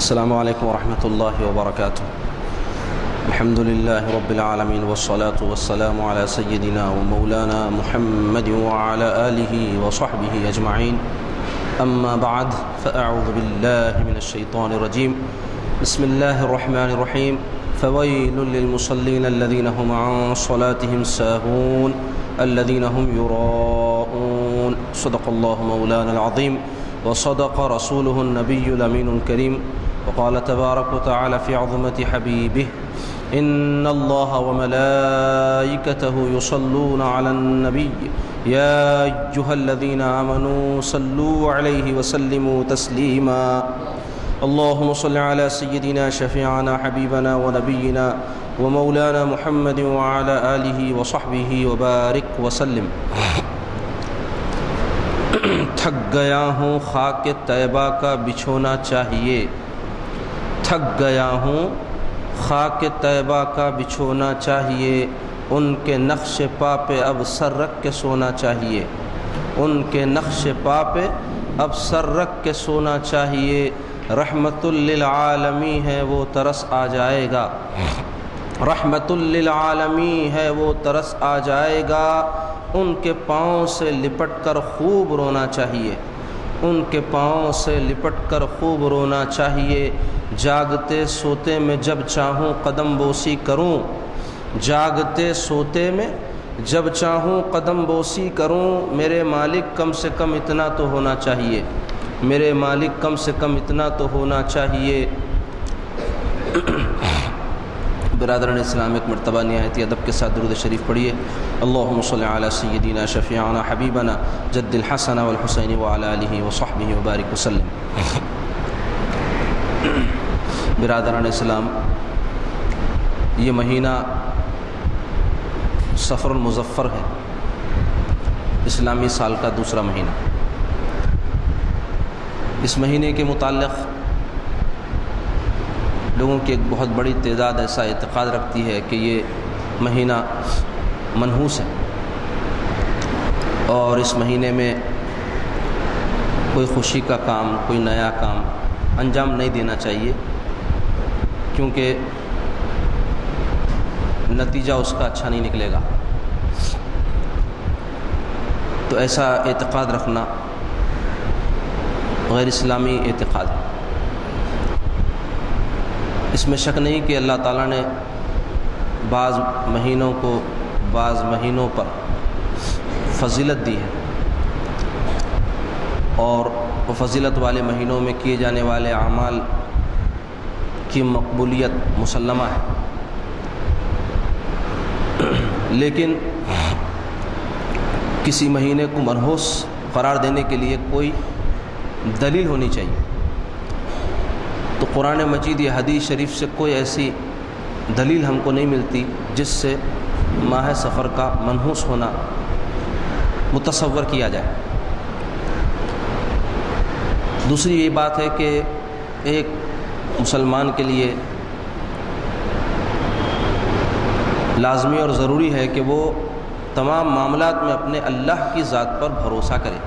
السلام علیکم ورحمۃ اللہ وبرکاتہ۔ الحمد للہ رب العالمین والصلاة والسلام علی سیدنا و مولانا محمد وعلى آلہ وصحبہ اجمعین، اما بعد فاعوذ باللہ من الشیطان الرجیم، بسم اللہ الرحمن الرحیم۔ فویل للمصلین الذین هم عن صلاتهم ساہون الذین هم یراؤون، صدق اللہ مولانا العظیم وصدق رسوله النبی الامین الکریم، وقال تبارک وتعالى في عظمة حبیبه ان اللہ وملائکته يصلون على النبی یا ایها الذین آمنوا صلوا علیہ وسلموا تسلیما، اللهم صل على سيدنا شفيعنا حبيبنا ونبينا ومولانا محمد وعلى آله وصحبه وبارك وسلم۔ تھک گیا ہوں خاک طیبہ کا بچھونا چاہیے، تھک گیا ہوں خاک طیبہ کا بچھونا چاہیے، ان کے نقش پا پہ اب سر رکھ کے سونا چاہیے، ان کے نقش پا پہ اب سر رکھ کے سونا چاہیے، رحمت للعالمین ہے وہ ترس آ جائے گا، رحمت للعالمین ہے وہ ترس آ جائے گا، ان کے پاؤں سے لپٹ کر خوب رونا چاہیے، ان کے پاؤں سے لپٹ کر خوب رونا چاہیے، جاگتے سوتے میں جب چاہوں قدم بوسی کروں، جاگتے سوتے میں جب چاہوں قدم بوسی کروں، میرے مالک کم سے کم اتنا تو ہونا چاہیے، میرے مالک کم سے کم اتنا تو ہونا چاہیے۔ برادران اسلام، ایک مرتبہ نہایت ادب کے ساتھ درود شریف پڑھیے۔ اللہم صلی علی سیدنا شفیعنا حبیبنا جد الحسن والحسین وعلی آلہ وصحبہ وبارک وسلم۔ برادران اسلام، یہ مہینہ صفر المظفر ہے، اسلامی سال کا دوسرا مہینہ۔ اس مہینے کے متعلق لوگوں کی ایک بہت بڑی تعداد ایسا اعتقاد رکھتی ہے کہ یہ مہینہ منحوس ہے اور اس مہینے میں کوئی خوشی کا کام، کوئی نیا کام انجام نہیں دینا چاہیے، کیونکہ نتیجہ اس کا اچھا نہیں نکلے گا۔ تو ایسا اعتقاد رکھنا غیر اسلامی اعتقاد ہے۔ اس میں شک نہیں کہ اللہ تعالیٰ نے بعض مہینوں کو بعض مہینوں پر فضیلت دی ہے، اور وہ فضیلت والے مہینوں میں کیے جانے والے اعمال کی مقبولیت مسلمہ ہے، لیکن کسی مہینے کو منحوس قرار دینے کے لیے کوئی دلیل ہونی چاہیے۔ تو قرآن مجید یا حدیث شریف سے کوئی ایسی دلیل ہم کو نہیں ملتی جس سے ماہ سفر کا منحوس ہونا متصور کیا جائے۔ دوسری یہ بات ہے کہ ایک مسلمان کے لیے لازمی اور ضروری ہے کہ وہ تمام معاملات میں اپنے اللہ کی ذات پر بھروسہ کرے،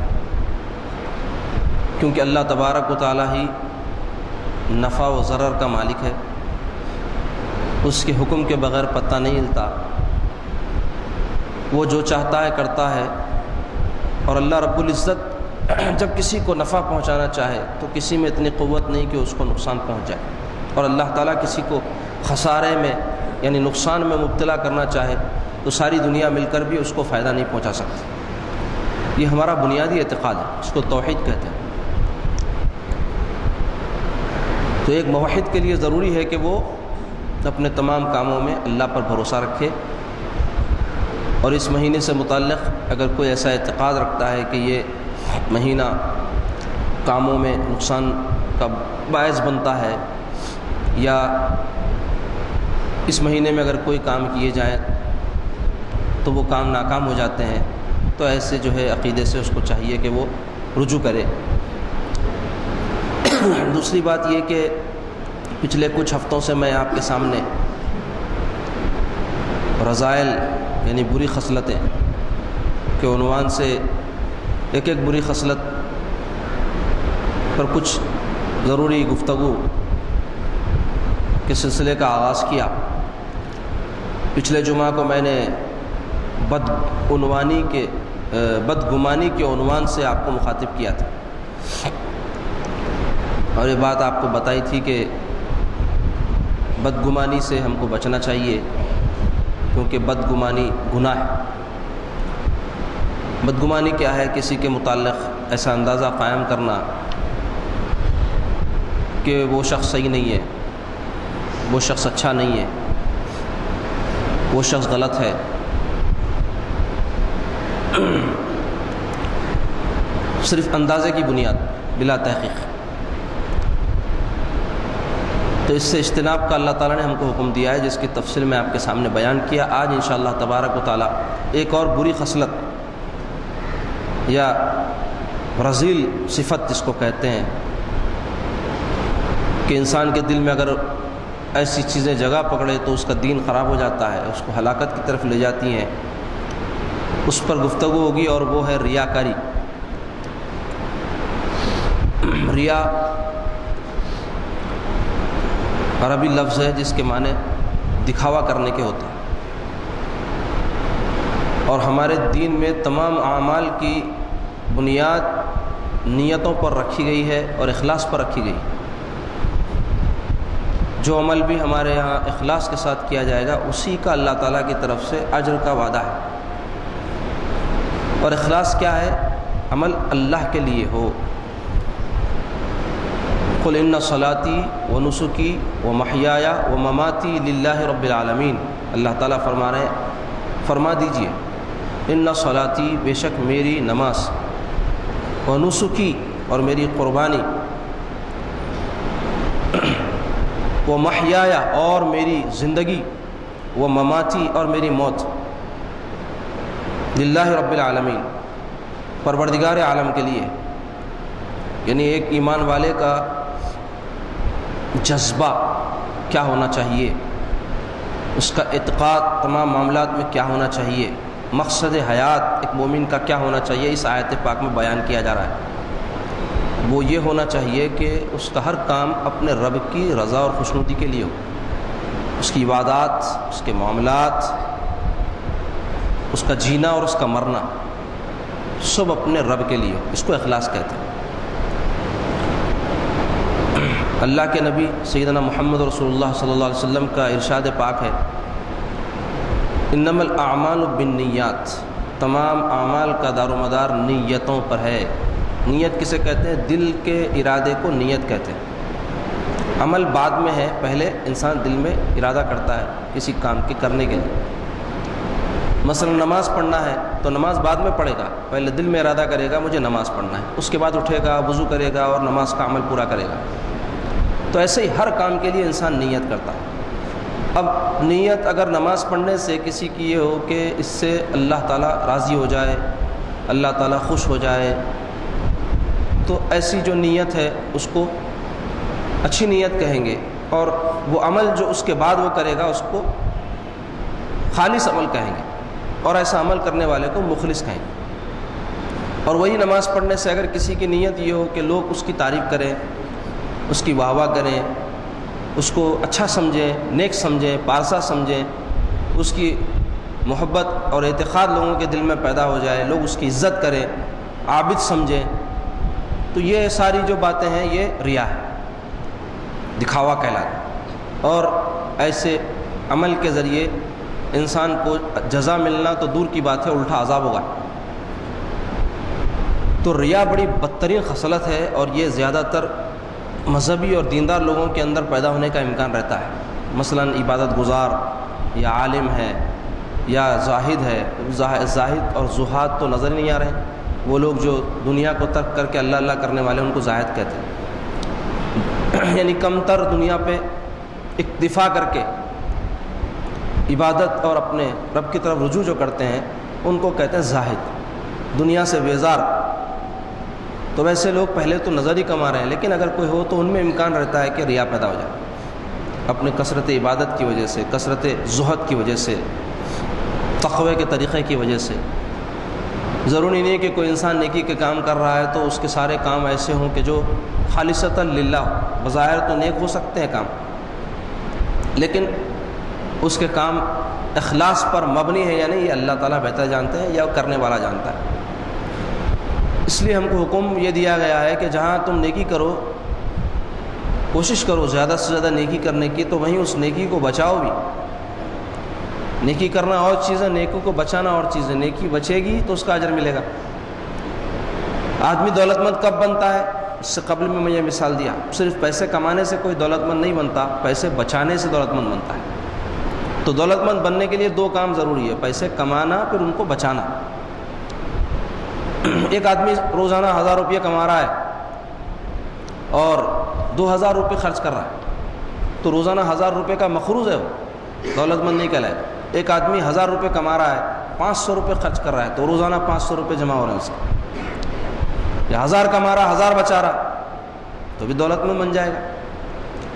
کیونکہ اللہ تبارک و تعالیٰ ہی نفع و ضرر کا مالک ہے، اس کے حکم کے بغیر پتہ نہیں ہلتا، وہ جو چاہتا ہے کرتا ہے، اور اللہ رب العزت جب کسی کو نفع پہنچانا چاہے تو کسی میں اتنی قوت نہیں کہ اس کو نقصان پہنچ جائے، اور اللہ تعالیٰ کسی کو خسارے میں یعنی نقصان میں مبتلا کرنا چاہے تو ساری دنیا مل کر بھی اس کو فائدہ نہیں پہنچا سکتی۔ یہ ہمارا بنیادی اعتقاد ہے، اس کو توحید کہتے ہیں۔ تو ایک موحد کے لیے ضروری ہے کہ وہ اپنے تمام کاموں میں اللہ پر بھروسہ رکھے، اور اس مہینے سے متعلق اگر کوئی ایسا اعتقاد رکھتا ہے کہ یہ مہینہ کاموں میں نقصان کا باعث بنتا ہے، یا اس مہینے میں اگر کوئی کام کیے جائیں تو وہ کام ناکام ہو جاتے ہیں، تو ایسے جو ہے عقیدے سے اس کو چاہیے کہ وہ رجوع کرے۔ دوسری بات یہ کہ پچھلے کچھ ہفتوں سے میں آپ کے سامنے رذائل یعنی بری خصلتیں کے عنوان سے ایک ایک بری خصلت پر کچھ ضروری گفتگو کے سلسلے کا آغاز کیا۔ پچھلے جمعہ کو میں نے بدگمانی کے عنوان سے آپ کو مخاطب کیا تھا، اور یہ بات آپ کو بتائی تھی کہ بدگمانی سے ہم کو بچنا چاہیے، کیونکہ بدگمانی گناہ ہے۔ بدگمانی کیا ہے؟ کسی کے متعلق ایسا اندازہ قائم کرنا کہ وہ شخص صحیح نہیں ہے، وہ شخص اچھا نہیں ہے، وہ شخص غلط ہے۔ صرف اندازے کی بنیاد، بلا تحقیق۔ تو اس سے اجتناب کا اللہ تعالیٰ نے ہم کو حکم دیا ہے، جس کی تفصیل میں آپ کے سامنے بیان کیا۔ آج انشاءاللہ تبارک و تعالیٰ ایک اور بری خصلت یا رذیل صفت جس کو کہتے ہیں کہ انسان کے دل میں اگر ایسی چیزیں جگہ پکڑے تو اس کا دین خراب ہو جاتا ہے، اس کو ہلاکت کی طرف لے جاتی ہیں، اس پر گفتگو ہوگی، اور وہ ہے ریاکاری۔ ریا عربی لفظ ہے جس کے معنی دکھاوا کرنے کے ہوتے ہیں، اور ہمارے دین میں تمام اعمال کی بنیاد نیتوں پر رکھی گئی ہے اور اخلاص پر رکھی گئی۔ جو عمل بھی ہمارے یہاں اخلاص کے ساتھ کیا جائے گا، اسی کا اللہ تعالیٰ کی طرف سے اجر کا وعدہ ہے۔ اور اخلاص کیا ہے؟ عمل اللہ کے لیے ہو۔ قل ان صلاتی و نسکی و محیایا و مماتی للہ رب العالمین۔ اللہ تعالیٰ فرما دیجئے ان صلاتی، بے شک میری نماز، و نسکی، اور میری قربانی، و محیایا، اور میری زندگی، و مماتی، اور میری موت، للہ رب العالمین، پروردگار عالم کے لیے۔ یعنی ایک ایمان والے کا جذبہ کیا ہونا چاہیے، اس کا اعتقاد تمام معاملات میں کیا ہونا چاہیے، مقصد حیات ایک مومن کا کیا ہونا چاہیے، اس آیت پاک میں بیان کیا جا رہا ہے۔ وہ یہ ہونا چاہیے کہ اس کا ہر کام اپنے رب کی رضا اور خوشنودی کے لیے ہو، اس کی عبادات، اس کے معاملات، اس کا جینا اور اس کا مرنا سب اپنے رب کے لیے ہو۔ اس کو اخلاص کہتے ہیں۔ اللہ کے نبی سیدنا محمد رسول اللہ صلی اللہ علیہ وسلم کا ارشاد پاک ہے، انما الاعمال بالنیات، تمام اعمال کا دار و مدار نیتوں پر ہے۔ نیت کسے کہتے ہیں؟ دل کے ارادے کو نیت کہتے ہیں۔ عمل بعد میں ہے، پہلے انسان دل میں ارادہ کرتا ہے کسی کام کے کرنے کے لیے۔ مثلا نماز پڑھنا ہے تو نماز بعد میں پڑھے گا، پہلے دل میں ارادہ کرے گا مجھے نماز پڑھنا ہے، اس کے بعد اٹھے گا، وضو کرے گا اور نماز کا عمل پورا کرے گا۔ تو ایسے ہی ہر کام کے لیے انسان نیت کرتا ہے۔ اب نیت اگر نماز پڑھنے سے کسی کی یہ ہو کہ اس سے اللہ تعالیٰ راضی ہو جائے، اللہ تعالیٰ خوش ہو جائے، تو ایسی جو نیت ہے اس کو اچھی نیت کہیں گے، اور وہ عمل جو اس کے بعد وہ کرے گا اس کو خالص عمل کہیں گے، اور ایسا عمل کرنے والے کو مخلص کہیں گے۔ اور وہی نماز پڑھنے سے اگر کسی کی نیت یہ ہو کہ لوگ اس کی تعریف کریں، اس کی واہ واہ کریں، اس کو اچھا سمجھیں، نیک سمجھیں، پارسا سمجھیں، اس کی محبت اور اعتقاد لوگوں کے دل میں پیدا ہو جائے، لوگ اس کی عزت کریں، عابد سمجھیں، تو یہ ساری جو باتیں ہیں یہ ریا ہے، دکھاوا کہلاتا۔ اور ایسے عمل کے ذریعے انسان کو جزا ملنا تو دور کی بات ہے، الٹا عذاب ہوگا۔ تو ریا بڑی بدترین خصلت ہے، اور یہ زیادہ تر مذہبی اور دیندار لوگوں کے اندر پیدا ہونے کا امکان رہتا ہے۔ مثلا عبادت گزار یا عالم ہے یا زاہد ہے، زاہد اور زہاد تو نظر نہیں آ رہے ہیں، وہ لوگ جو دنیا کو ترک کر کے اللہ اللہ کرنے والے ان کو زاہد کہتے ہیں۔ یعنی کم تر دنیا پہ اکتفا کر کے عبادت اور اپنے رب کی طرف رجوع جو کرتے ہیں ان کو کہتے ہیں زاہد، دنیا سے بیزار۔ تو ویسے لوگ پہلے تو نظر ہی کما رہے ہیں، لیکن اگر کوئی ہو تو ان میں امکان رہتا ہے کہ ریا پیدا ہو جائے، اپنے کثرت عبادت کی وجہ سے، کثرت زہد کی وجہ سے، تقوی کے طریقے کی وجہ سے۔ ضروری نہیں ہے کہ کوئی انسان نیکی کے کام کر رہا ہے تو اس کے سارے کام ایسے ہوں کہ جو خالصتاً للہ ہو۔ بظاہر تو نیک ہو سکتے ہیں کام، لیکن اس کے کام اخلاص پر مبنی ہے یا نہیں، یہ اللہ تعالیٰ بہتر جانتے ہیں یا کرنے والا جانتا ہے۔ اس لیے ہم کو حکم یہ دیا گیا ہے کہ جہاں تم نیکی کرو، کوشش کرو زیادہ سے زیادہ نیکی کرنے کی، تو وہیں اس نیکی کو بچاؤ بھی۔ نیکی کرنا اور چیز ہے، نیکی کو بچانا اور چیز ہے۔ نیکی بچے گی تو اس کا اجر ملے گا۔ آدمی دولت مند کب بنتا ہے؟ اس سے قبل میں یہ مثال دیا، صرف پیسے کمانے سے کوئی دولت مند نہیں بنتا، پیسے بچانے سے دولت مند بنتا ہے۔ تو دولت مند بننے کے لیے دو کام ضروری ہے، پیسے کمانا پھر ان کو بچانا۔ ایک آدمی روزانہ 1000 روپیہ کما رہا ہے اور 2000 روپے خرچ کر رہا ہے، تو روزانہ 1000 روپے کا مخروض ہے، وہ دولت مند نہیں کہلائے۔ ایک آدمی 1000 روپے کما رہا ہے، 500 روپے خرچ کر رہا ہے، تو روزانہ 500 روپے جمع ہو رہے ہیں اس کے۔ یا 1000 کما رہا 1000 بچا رہا، تو بھی دولت مند بن جائے گا۔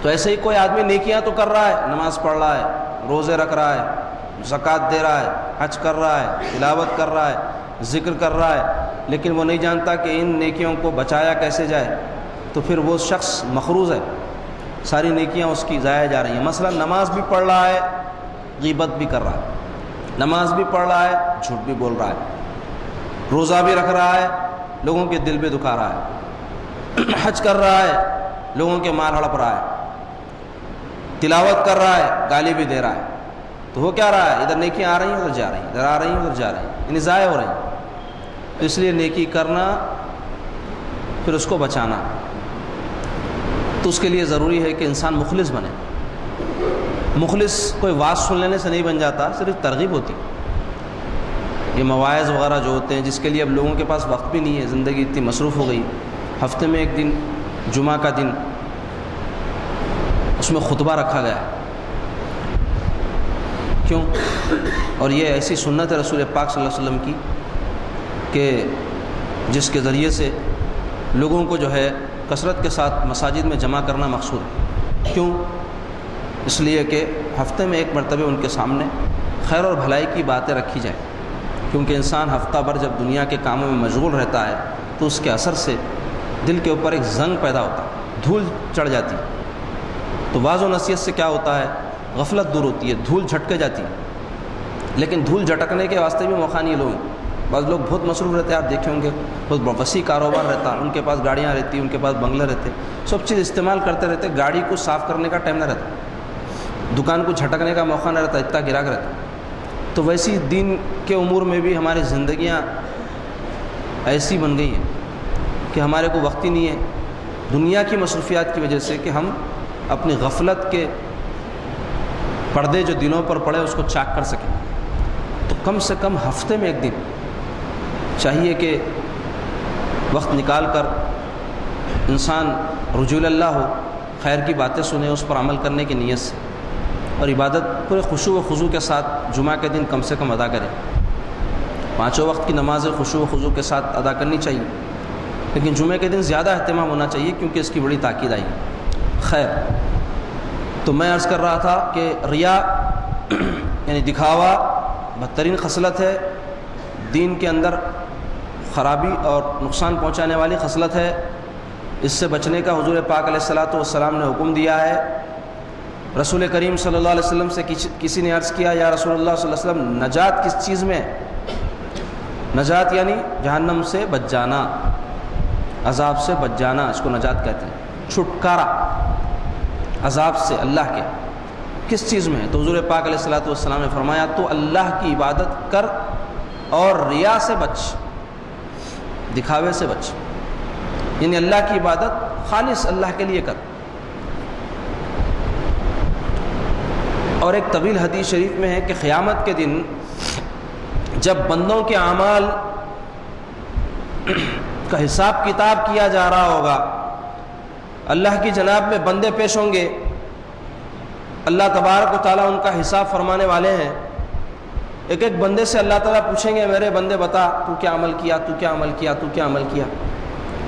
تو ایسے ہی کوئی آدمی نیکیاں تو کر رہا ہے، نماز پڑھ رہا ہے، روزے رکھ رہا ہے، زکوٰۃ دے رہا ہے، حج کر رہا ہے، تلاوت کر رہا ہے، ذکر کر رہا ہے، لیکن وہ نہیں جانتا کہ ان نیکیوں کو بچایا کیسے جائے، تو پھر وہ شخص مخروض ہے، ساری نیکیاں اس کی ضائع جا رہی ہیں۔ مثلا نماز بھی پڑھ رہا ہے، غیبت بھی کر رہا ہے، نماز بھی پڑھ رہا ہے، جھوٹ بھی بول رہا ہے، روزہ بھی رکھ رہا ہے، لوگوں کے دل بھی دکھا رہا ہے، حج کر رہا ہے، لوگوں کے مال ہڑپ رہا ہے، تلاوت کر رہا ہے، گالی بھی دے رہا ہے، تو وہ کیا رہا ہے؟ ادھر نیکیاں آ رہی ہیں ادھر جا رہی ہیں، ادھر آ رہی ہیں ادھر جا رہی ہیں، یعنی ضائع ہو رہی ہیں۔ تو اس لیے نیکی کرنا پھر اس کو بچانا، تو اس کے لیے ضروری ہے کہ انسان مخلص بنے۔ مخلص کوئی واعظ سن لینے سے نہیں بن جاتا، صرف ترغیب ہوتی۔ یہ مواعظ وغیرہ جو ہوتے ہیں، جس کے لیے اب لوگوں کے پاس وقت بھی نہیں ہے، زندگی اتنی مصروف ہو گئی، ہفتے میں ایک دن جمعہ کا دن اس میں خطبہ رکھا گیا ہے، کیوں؟ اور یہ ایسی سنت ہے رسول پاک صلی اللہ علیہ وسلم کی کہ جس کے ذریعے سے لوگوں کو جو ہے کثرت کے ساتھ مساجد میں جمع کرنا مقصود ہے۔ کیوں؟ اس لیے کہ ہفتے میں ایک مرتبہ ان کے سامنے خیر اور بھلائی کی باتیں رکھی جائیں، کیونکہ انسان ہفتہ بھر جب دنیا کے کاموں میں مشغول رہتا ہے تو اس کے اثر سے دل کے اوپر ایک زنگ پیدا ہوتا ہے، دھول چڑھ جاتی ہے۔ تو واعظ و نصیحت سے کیا ہوتا ہے؟ غفلت دور ہوتی ہے، دھول جھٹکے جاتی ہے۔ لیکن دھول جھٹکنے کے واسطے بھی موقع نہیں ہے لوگوں۔ بعض لوگ بہت مصروف رہتے ہیں، آپ دیکھے ہوں گے، بہت وسیع کاروبار رہتا ہے، ان کے پاس گاڑیاں رہتی، ان کے پاس بنگلے رہتے، سب چیز استعمال کرتے رہتے، گاڑی کو صاف کرنے کا ٹائم نہ رہتا، دکان کو جھٹکنے کا موقع نہ رہتا، اتنا گراہک رہتا۔ تو ویسی دین کے امور میں بھی ہماری زندگیاں ایسی بن گئی ہیں کہ ہمارے کو وقت ہی نہیں ہے، دنیا کی مصروفیات کی وجہ سے، کہ ہم اپنی غفلت کے پردے جو دلوں پر پڑے اس کو چاک کر سکیں۔ تو کم سے کم ہفتے میں ایک دن چاہیے کہ وقت نکال کر انسان رجوع اللہ ہو، خیر کی باتیں سنے، اس پر عمل کرنے کی نیت سے، اور عبادت پورے خشوع و خضوع کے ساتھ جمعہ کے دن کم سے کم ادا کرے۔ 5 وقت کی نمازیں خشوع و خضوع کے ساتھ ادا کرنی چاہیے، لیکن جمعے کے دن زیادہ اہتمام ہونا چاہیے کیونکہ اس کی بڑی تاکید آئی ہے۔ خیر، تو میں عرض کر رہا تھا کہ ریا یعنی دکھاوا بدترین خصلت ہے، دین کے اندر خرابی اور نقصان پہنچانے والی خصلت ہے۔ اس سے بچنے کا حضور پاک علیہ الصلاۃ والسلام نے حکم دیا ہے۔ رسول کریم صلی اللہ علیہ وسلم سے کسی نے عرض کیا، یا رسول اللہ صلی اللہ علیہ وسلم، نجات کس چیز میں؟ نجات یعنی جہنم سے بچ جانا، عذاب سے بچ جانا، اس کو نجات کہتے ہیں، چھٹکارا عذاب سے اللہ کے۔ کس چیز میں ہے؟ تو حضور پاک علیہ الصلاۃ والسلام نے فرمایا، تو اللہ کی عبادت کر اور ریا سے بچ، دکھاوے سے بچ، یعنی اللہ کی عبادت خالص اللہ کے لیے کر۔ اور ایک طویل حدیث شریف میں ہے کہ قیامت کے دن جب بندوں کے اعمال کا حساب کتاب کیا جا رہا ہوگا، اللہ کی جناب میں بندے پیش ہوں گے، اللہ تبارک و تعالیٰ ان کا حساب فرمانے والے ہیں۔ ایک ایک بندے سے اللہ تعالیٰ پوچھیں گے، میرے بندے بتا تو کیا عمل کیا، تو کیا عمل کیا، تو کیا عمل کیا۔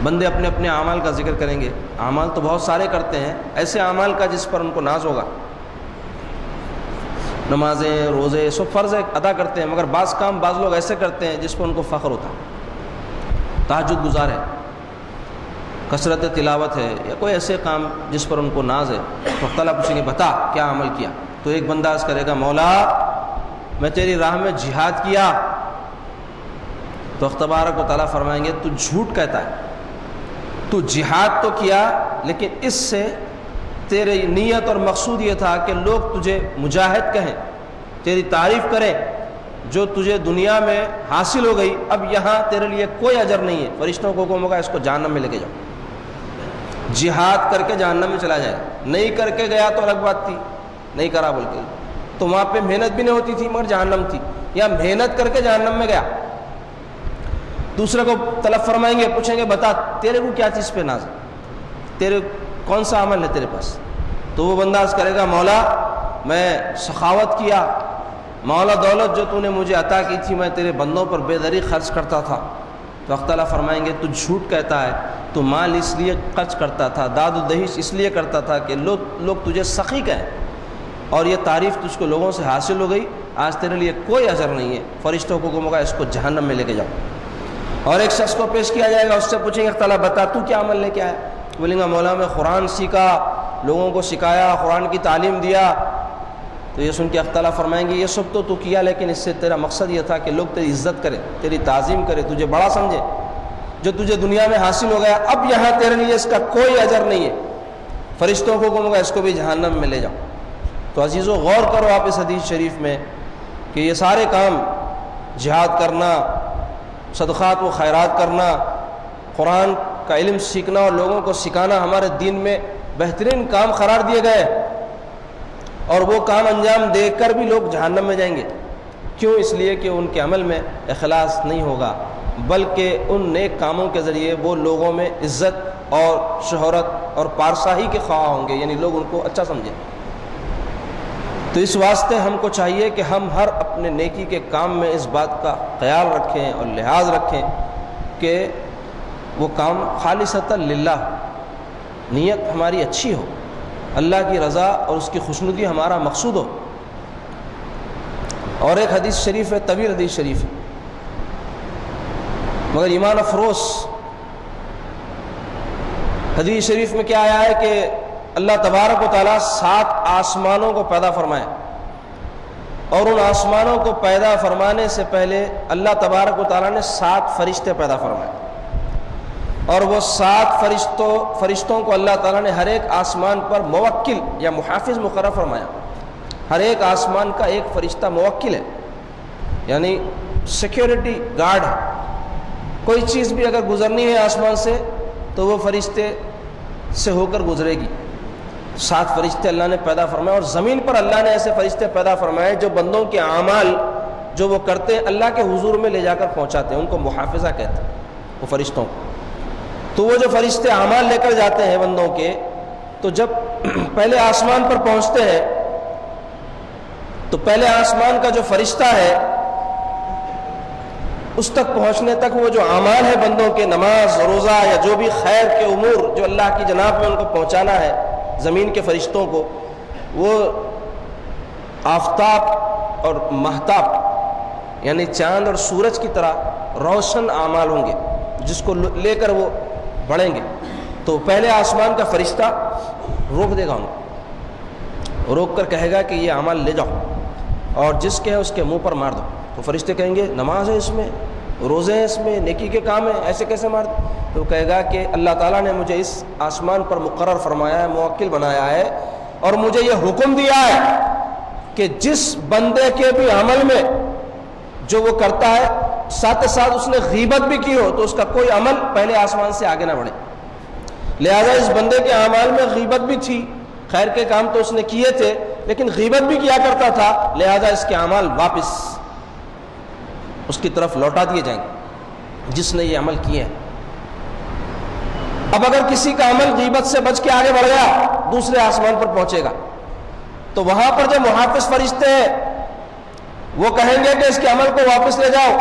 بندے اپنے اپنے اعمال کا ذکر کریں گے۔ اعمال تو بہت سارے کرتے ہیں، ایسے اعمال کا جس پر ان کو ناز ہوگا۔ نمازیں، روزے، سب فرض ادا کرتے ہیں، مگر بعض کام بعض لوگ ایسے کرتے ہیں جس پر ان کو فخر ہوتا ہے۔ تہجد گزار ہے، کثرت تلاوت ہے یا کوئی ایسے کام جس پر ان کو ناز ہے، تو تعالیٰ پوچھیں گے بتا کیا عمل کیا؟ تو ایک بندہ عرض کرے گا مولا میں تیری راہ میں جہاد کیا، تو تبارک و تعالیٰ فرمائیں گے تو جھوٹ کہتا ہے، تو جہاد تو کیا لیکن اس سے تیری نیت اور مقصود یہ تھا کہ لوگ تجھے مجاہد کہیں، تیری تعریف کریں، جو تجھے دنیا میں حاصل ہو گئی اب یہاں تیرے لیے کوئی اجر نہیں ہے، فرشتوں کو حکم ہوگا اس کو جہنم میں لے کے جاؤ، جہاد کر کے جہنم میں چلا جائے، نہیں کر کے گیا تو الگ بات تھی، نہیں کرا بول کے تو وہاں پہ محنت بھی نہیں ہوتی تھی مگر جہنم تھی، یا محنت کر کے جہنم میں گیا۔ دوسرے کو طلب فرمائیں گے، پوچھیں گے بتا تیرے کو کیا چیز پہ ناز ہے، تیرے کون سا عمل ہے تیرے پاس؟ تو وہ بندہ عرض کرے گا مولا میں سخاوت کیا، مولا دولت جو تو نے مجھے عطا کی تھی میں تیرے بندوں پر بے دریغ خرچ کرتا تھا۔ تو اللہ تعالیٰ فرمائیں گے تو جھوٹ کہتا ہے، تو مال اس لیے خرچ کرتا تھا، داد و دہیش اس لیے کرتا تھا کہ لوگ تجھے سخی کہیں، اور یہ تعریف تجھ کو لوگوں سے حاصل ہو گئی، آج تیرے لیے کوئی اجر نہیں ہے، فرشتوں کو حکم ہوگا اس کو جہنم میں لے کے جاؤ۔ اور ایک شخص کو پیش کیا جائے گا، اس سے پوچھیں گے تعالیٰ بتا تو کیا عمل لے کے آیا؟ بولیں گا مولا میں قرآن سیکھا، لوگوں کو سکھایا، قرآن کی تعلیم دیا۔ تو یہ سن کے اللہ تعالیٰ فرمائیں گے یہ سب تو کیا لیکن اس سے تیرا مقصد یہ تھا کہ لوگ تیری عزت کریں، تیری تعظیم کریں، تجھے بڑا سمجھے، جو تجھے دنیا میں حاصل ہو گیا اب یہاں تیرے لیے اس کا کوئی اجر نہیں ہے، فرشتوں کو حکم ہوگا اس کو بھی جہنم میں لے جاؤ۔ تو عزیزو غور کرو آپ اس حدیث شریف میں کہ یہ سارے کام، جہاد کرنا، صدقات و خیرات کرنا، قرآن کا علم سیکھنا اور لوگوں کو سکھانا ہمارے دین میں بہترین کام قرار دیے گئے، اور وہ کام انجام دے کر بھی لوگ جہنم میں جائیں گے۔ کیوں؟ اس لیے کہ ان کے عمل میں اخلاص نہیں ہوگا، بلکہ ان نیک کاموں کے ذریعے وہ لوگوں میں عزت اور شہرت اور پارسائی کے خواہاں ہوں گے، یعنی لوگ ان کو اچھا سمجھیں۔ تو اس واسطے ہم کو چاہیے کہ ہم ہر اپنے نیکی کے کام میں اس بات کا خیال رکھیں اور لحاظ رکھیں کہ وہ کام خالصتاً للہ، نیت ہماری اچھی ہو، اللہ کی رضا اور اس کی خوشنودی ہمارا مقصود ہو۔ اور ایک حدیث شریف ہے، طویل حدیث شریف ہے مگر ایمان افروز۔ حدیث شریف میں کیا آیا ہے کہ اللہ تبارک و تعالیٰ 7 آسمانوں کو پیدا فرمائے، اور ان آسمانوں کو پیدا فرمانے سے پہلے اللہ تبارک و تعالیٰ نے 7 فرشتے پیدا فرمائے، اور وہ 7 فرشتوں کو اللہ تعالیٰ نے ہر ایک آسمان پر موکل یا محافظ مقرر فرمایا۔ ہر ایک آسمان کا ایک فرشتہ موکل ہے، یعنی سیکیورٹی گارڈ ہے، کوئی چیز بھی اگر گزرنی ہے آسمان سے تو وہ فرشتے سے ہو کر گزرے گی۔ 7 فرشتے اللہ نے پیدا فرمائے، اور زمین پر اللہ نے ایسے فرشتے پیدا فرمائے جو بندوں کے اعمال جو وہ کرتے ہیں اللہ کے حضور میں لے جا کر پہنچاتے ہیں، ان کو محافظہ کہتے ہیں وہ فرشتوں کو۔ تو وہ جو فرشتے اعمال لے کر جاتے ہیں بندوں کے، تو جب پہلے آسمان پر پہنچتے ہیں تو پہلے آسمان کا جو فرشتہ ہے اس تک پہنچنے تک وہ جو اعمال ہے بندوں کے، نماز روزہ یا جو بھی خیر کے امور جو اللہ کی جناب میں ان کو پہنچانا ہے زمین کے فرشتوں کو، وہ آفتاب اور مہتاب یعنی چاند اور سورج کی طرح روشن اعمال ہوں گے جس کو لے کر وہ بڑھیں گے۔ تو پہلے آسمان کا فرشتہ روک دے گا ان کو، روک کر کہے گا کہ یہ اعمال لے جاؤ اور جس کے ہے اس کے منہ پر مار دو۔ تو فرشتے کہیں گے نماز ہے اس میں، روزے ہیں اس میں، نیکی کے کام ہیں، ایسے کیسے مار دو؟ تو کہے گا کہ اللہ تعالیٰ نے مجھے اس آسمان پر مقرر فرمایا ہے، موکل بنایا ہے، اور مجھے یہ حکم دیا ہے کہ جس بندے کے بھی عمل میں جو وہ کرتا ہے ساتھ ساتھ اس نے غیبت بھی کی ہو تو اس کا کوئی عمل پہلے آسمان سے آگے نہ بڑھے۔ لہذا اس بندے کے اعمال میں غیبت بھی تھی، خیر کے کام تو اس نے کیے تھے لیکن غیبت بھی کیا کرتا تھا، لہذا اس کے اعمال واپس اس کی طرف لوٹا دیے جائیں گے جس نے یہ عمل کیے ہیں۔ اب اگر کسی کا عمل غیبت سے بچ کے آگے بڑھ گیا، دوسرے آسمان پر پہنچے گا تو وہاں پر جو محافظ فرشتے ہیں وہ کہیں گے کہ اس کے عمل کو واپس لے جاؤ،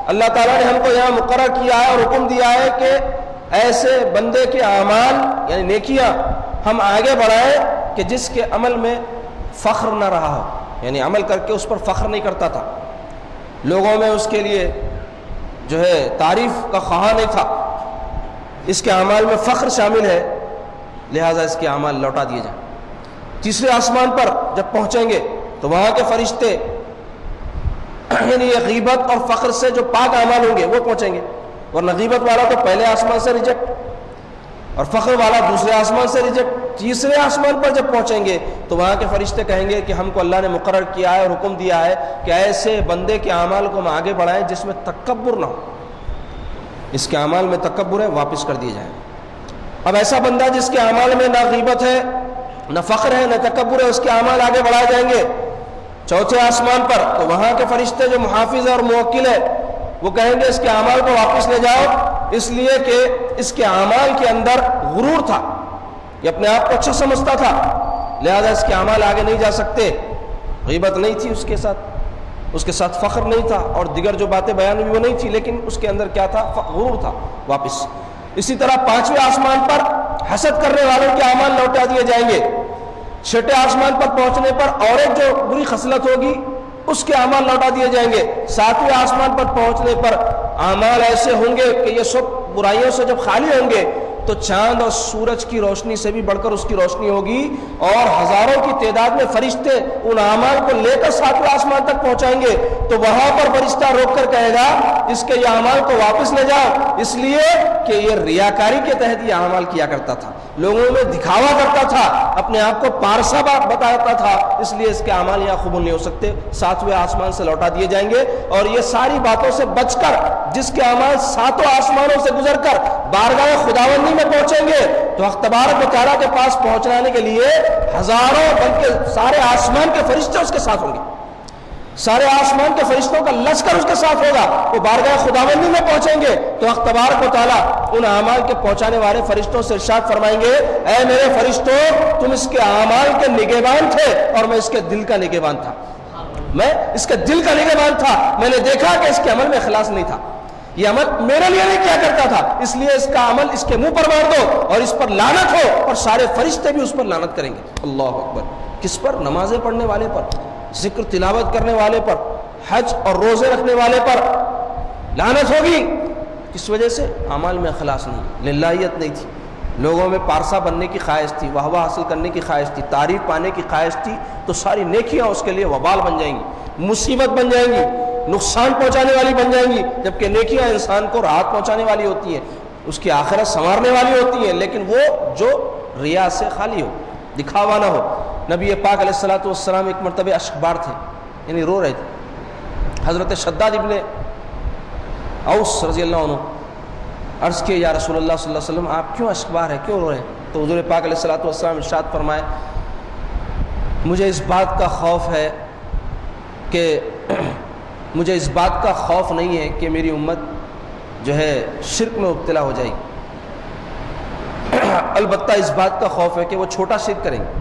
اللہ تعالیٰ نے ہم کو یہاں مقرر کیا ہے اور حکم دیا ہے کہ ایسے بندے کے اعمال یعنی نیکیاں ہم آگے بڑھائیں کہ جس کے عمل میں فخر نہ رہا ہو، یعنی عمل کر کے اس پر فخر نہیں کرتا تھا، لوگوں میں اس کے لیے جو ہے تعریف کا خواہاں نہیں تھا، اس کے اعمال میں فخر شامل ہے، لہٰذا اس کے اعمال لوٹا دیے جائیں۔ تیسرے آسمان پر جب پہنچیں گے تو وہاں کے فرشتے یعنی یہ غیبت اور فخر سے جو پاک اعمال ہوں گے وہ پہنچیں گے، ورنہ غیبت والا تو پہلے آسمان سے ریجیکٹ اور فخر والا دوسرے آسمان سے ریجیکٹ۔ تیسرے آسمان پر جب پہنچیں گے تو وہاں کے فرشتے کہیں گے کہ ہم کو اللہ نے مقرر کیا ہے اور حکم دیا ہے کہ ایسے بندے کے اعمال کو ہم آگے بڑھائیں جس میں تکبر نہ ہو، اس کے اعمال میں تکبر ہے، واپس کر دیے جائیں۔ اب ایسا بندہ جس کے اعمال میں نہ غیبت ہے، نہ فخر ہے، نہ تکبر ہے، اس کے اعمال آگے بڑھائے جائیں گے چوتھے آسمان پر، تو وہاں کے فرشتے جو محافظ اور موکل ہے وہ کہیں گے اس کے اعمال کو واپس لے جاؤ، اس لیے کہ اس کے اعمال کے اندر غرور تھا، یہ اپنے آپ کو اچھا سمجھتا تھا، لہذا اس کے اعمال آگے نہیں جا سکتے۔ غیبت نہیں تھی اس کے ساتھ فخر نہیں تھا، اور دیگر جو باتیں بیان ہوئی وہ نہیں تھی، لیکن اس کے اندر کیا تھا؟ غرور تھا، واپس۔ اسی طرح پانچویں آسمان پر حسد کرنے والوں کے اعمال لوٹا دیے جائیں گے۔ چھٹے آسمان پر پہنچنے پر اور ایک جو بری خصلت ہوگی اس کے اعمال لوٹا دیے جائیں گے۔ ساتویں آسمان پر پہنچنے پر اعمال ایسے ہوں گے کہ یہ سب برائیوں سے جب خالی ہوں گے تو چاند اور سورج کی روشنی سے بھی بڑھ کر اس کی روشنی ہوگی، اور ہزاروں کی تعداد میں فرشتے ان اعمال کو لے کر ساتویں آسمان تک پہنچائیں گے، تو وہاں پر فرشتہ روک کر کہے گا اس کے یہ اعمال کو واپس لے جاؤ، اس لیے کہ یہ ریاکاری کے تحت یہ اعمال کیا کرتا تھا، لوگوں میں دکھاوا کرتا تھا، اپنے آپ کو پارسا بتاتا تھا، اس لیے اس کے اعمال یہاں قبول نہیں ہو سکتے، ساتویں آسمان سے لوٹا دیے جائیں گے۔ اور یہ ساری باتوں سے بچ کر جس کے اعمال ساتوں آسمانوں سے گزر کر بارگاہ خداوندی میں پہنچیں گے تو حق تبارک و تعالیٰ کے پاس پہنچانے کے لیے ہزاروں بلکہ سارے آسمان کے فرشتے اس کے ساتھ ہوں گے، سارے آسمان کے فرشتوں کا لشکر اس کے ساتھ ہوگا، وہ بارگاہ خداوندی میں پہنچیں گے تو حق تبارک و تعالیٰ ان اعمال کے پہنچانے والے فرشتوں سے ارشاد فرمائیں گے، اے میرے فرشتوں تم اس کے اعمال کے نگہبان تھے اور میں اس کے دل کا نگہبان تھا، میں اس کے دل کا نگہبان تھا، میں نے دیکھا کہ اس کے عمل میں اخلاص نہیں تھا، یہ عمل میرے لیے نہیں کیا کرتا تھا، اس لیے اس کا عمل اس کے منہ پر مار دو اور اس پر لعنت ہو، اور سارے فرشتے بھی اس پر لعنت کریں گے۔ اللہ اکبر! کس پر؟ نمازیں پڑھنے والے پر، ذکر تلاوت کرنے والے پر، حج اور روزے رکھنے والے پر لعنت ہوگی۔ کس وجہ سے؟ اعمال میں اخلاص نہیں، للہیت نہیں تھی، لوگوں میں پارسا بننے کی خواہش تھی، واہ واہ حاصل کرنے کی خواہش تھی، تعریف پانے کی خواہش تھی، تو ساری نیکیاں اس کے لیے وبال بن جائیں گی، مصیبت بن جائیں گی، نقصان پہنچانے والی بن جائیں گی، جبکہ نیکیاں انسان کو راحت پہنچانے والی ہوتی ہیں، اس کی آخرت سنوارنے والی ہوتی ہیں، لیکن وہ جو ریا سے خالی ہو، دکھاوا نہ ہو۔ نبی پاک علیہ الصلوۃ والسلام ایک مرتبہ اشکبار تھے، یعنی رو رہے تھے، حضرت شداد ابن اوس رضی اللہ عنہ عرض کیے یا رسول اللہ صلی اللہ علیہ وسلم آپ کیوں اشکبار ہے، کیوں رو رہے ہیں؟ تو حضور پاک علیہ الصلوۃ والسلام ارشاد فرمائے مجھے اس بات کا خوف ہے کہ مجھے اس بات کا خوف نہیں ہے کہ میری امت جو ہے شرک میں مبتلا ہو جائے گی، البتہ اس بات کا خوف ہے کہ وہ چھوٹا شرک کریں گے۔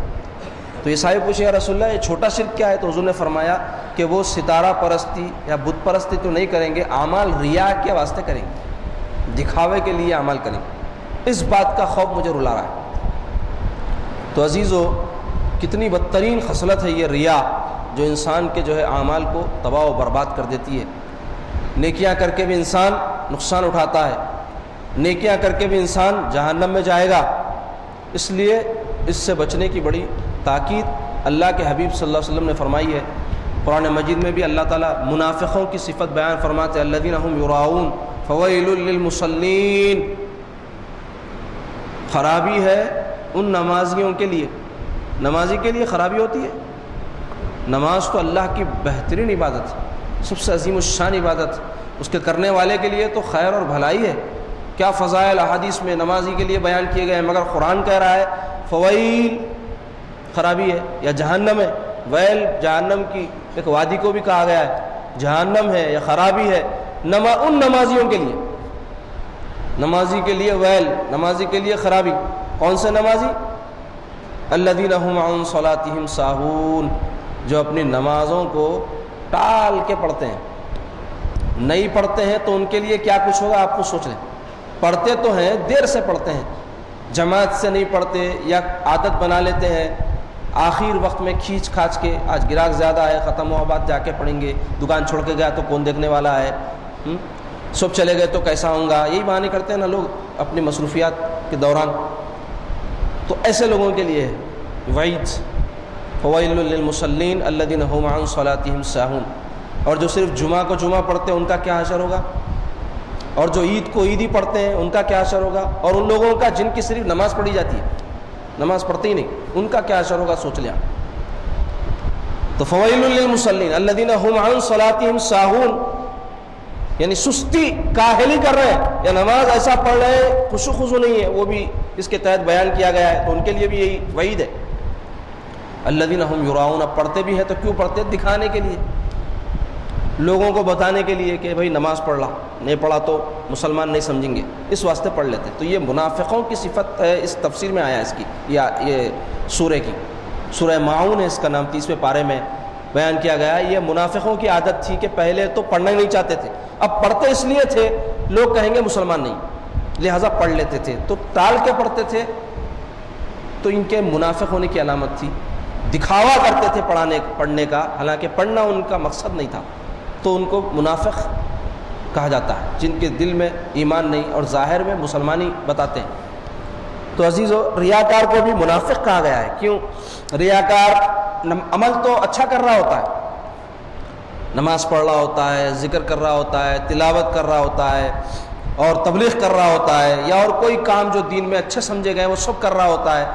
تو یہ صاحب پوچھے یا رسول اللہ یہ چھوٹا شرک کیا ہے؟ تو حضور نے فرمایا کہ وہ ستارہ پرستی یا بت پرستی تو نہیں کریں گے، اعمال ریا کے واسطے کریں گے، دکھاوے کے لیے اعمال کریں گے، اس بات کا خوف مجھے رلا رہا ہے۔ تو عزیزو کتنی بدترین خصلت ہے یہ ریا، جو انسان کے جو ہے اعمال کو تباہ و برباد کر دیتی ہے۔ نیکیاں کر کے بھی انسان نقصان اٹھاتا ہے، نیکیاں کر کے بھی انسان جہنم میں جائے گا، اس لیے اس سے بچنے کی بڑی تاکید اللہ کے حبیب صلی اللہ علیہ وسلم نے فرمائی ہے۔ قرآن مجید میں بھی اللہ تعالیٰ منافقوں کی صفت بیان فرماتے ہیں الذین ھم یراؤون فویل للمصلین، خرابی ہے ان نمازیوں کے لیے، نمازی کے لیے خرابی ہوتی ہے۔ نماز تو اللہ کی بہترین عبادت ہے، سب سے عظیم الشان عبادت، اس کے کرنے والے کے لیے تو خیر اور بھلائی ہے۔ کیا فضائل احادیث میں نمازی کے لیے بیان کیے گئے ہیں، مگر قرآن کہہ رہا ہے فویل خرابی ہے یا جہنم ہے، ویل جہنم کی ایک وادی کو بھی کہا گیا ہے، جہنم ہے یا خرابی ہے ان نمازیوں کے لیے، نمازی کے لیے ویل، نمازی کے لیے خرابی۔ کون سے نمازی؟ الذین ھم عن صلاتہم ساہون، جو اپنی نمازوں کو ٹال کے پڑھتے ہیں، نہیں پڑھتے ہیں تو ان کے لیے کیا کچھ ہوگا آپ کو سوچ لیں۔ پڑھتے تو ہیں، دیر سے پڑھتے ہیں، جماعت سے نہیں پڑھتے یا عادت بنا لیتے ہیں، آخر وقت میں کھینچ کھانچ کے آج گراہک زیادہ ہے ختم ہوا بات جا کے پڑھیں گے، دکان چھوڑ کے گیا تو کون دیکھنے والا ہے، صبح چلے گئے تو کیسا ہوں گا، یہی بہانے کرتے ہیں نا لوگ اپنی مصروفیات کے دوران. تو ایسے لوگوں کے لیے وعید، فویل للمصلین الذین هم عن صلاتهم ساہون. اور جو صرف جمعہ کو جمعہ پڑھتے ہیں ان کا کیا حشر ہوگا، اور جو عید کو عید ہی پڑھتے ہیں ان کا کیا حشر ہوگا، اور ان لوگوں کا جن کی صرف نماز پڑھی جاتی ہے، نماز پڑھتے ہی نہیں، ان کا کیا حشر ہوگا، سوچ لیا. تو فویل للمصلین الذین هم عن صلاتهم ساہون، یعنی سستی کاہلی کر رہے ہیں، یا نماز ایسا پڑھ رہے ہیں خشوع خضوع نہیں ہے، وہ بھی اس کے تحت بیان کیا گیا ہے. تو ان کے لیے بھی یہی وعید ہے. الذین هم یراؤون، اب پڑھتے بھی ہیں تو کیوں پڑھتے ہیں؟ دکھانے کے لیے، لوگوں کو بتانے کے لیے کہ بھئی نماز پڑھ رہا، نہیں پڑھا تو مسلمان نہیں سمجھیں گے، اس واسطے پڑھ لیتے. تو یہ منافقوں کی صفت ہے، اس تفسیر میں آیا اس کی، یا یہ سورہ کی، سورہ ماعون ہے اس کا نام، 30ویں پارے میں بیان کیا گیا. یہ منافقوں کی عادت تھی کہ پہلے تو پڑھنا ہی نہیں چاہتے تھے، اب پڑھتے اس لیے تھے لوگ کہیں گے مسلمان نہیں، لہٰذا پڑھ لیتے تھے، تو ٹال کے پڑھتے تھے. تو ان کے منافق ہونے کی علامت تھی. دکھاوا کرتے تھے پڑھنے کا، حالانکہ پڑھنا ان کا مقصد نہیں تھا. تو ان کو منافق کہا جاتا ہے، جن کے دل میں ایمان نہیں اور ظاہر میں مسلمانی بتاتے ہیں. تو عزیزو، ریاکار کو بھی منافق کہا گیا ہے. کیوں؟ ریاکار عمل تو اچھا کر رہا ہوتا ہے، نماز پڑھ رہا ہوتا ہے، ذکر کر رہا ہوتا ہے، تلاوت کر رہا ہوتا ہے، اور تبلیغ کر رہا ہوتا ہے، یا اور کوئی کام جو دین میں اچھے سمجھے گئے وہ سب کر رہا ہوتا ہے،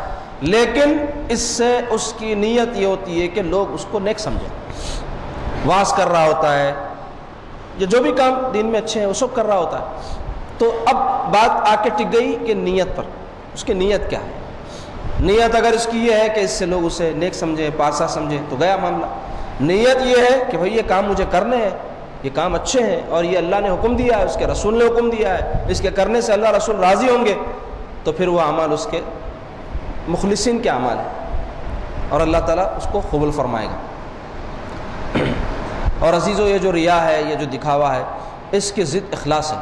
لیکن اس سے اس کی نیت یہ ہوتی ہے کہ لوگ اس کو نیک سمجھیں. واز کر رہا ہوتا ہے، یا جو بھی کام دین میں اچھے ہیں وہ سب کر رہا ہوتا ہے. تو اب بات آ کے ٹک گئی کہ نیت پر، اس کی نیت کیا ہے. نیت اگر اس کی یہ ہے کہ اس سے لوگ اسے نیک سمجھیں، پارسا سمجھیں، تو گیا معاملہ. نیت یہ ہے کہ بھئی یہ کام مجھے کرنے ہیں، یہ کام اچھے ہیں، اور یہ اللہ نے حکم دیا ہے، اس کے رسول نے حکم دیا ہے، اس کے کرنے سے اللہ رسول راضی ہوں گے، تو پھر وہ اعمال اس کے مخلصین کے اعمال ہیں، اور اللہ تعالیٰ اس کو قبول فرمائے گا. اور عزیزو، یہ جو ریا ہے، یہ جو دکھاوا ہے، اس کے ضد اخلاص ہے.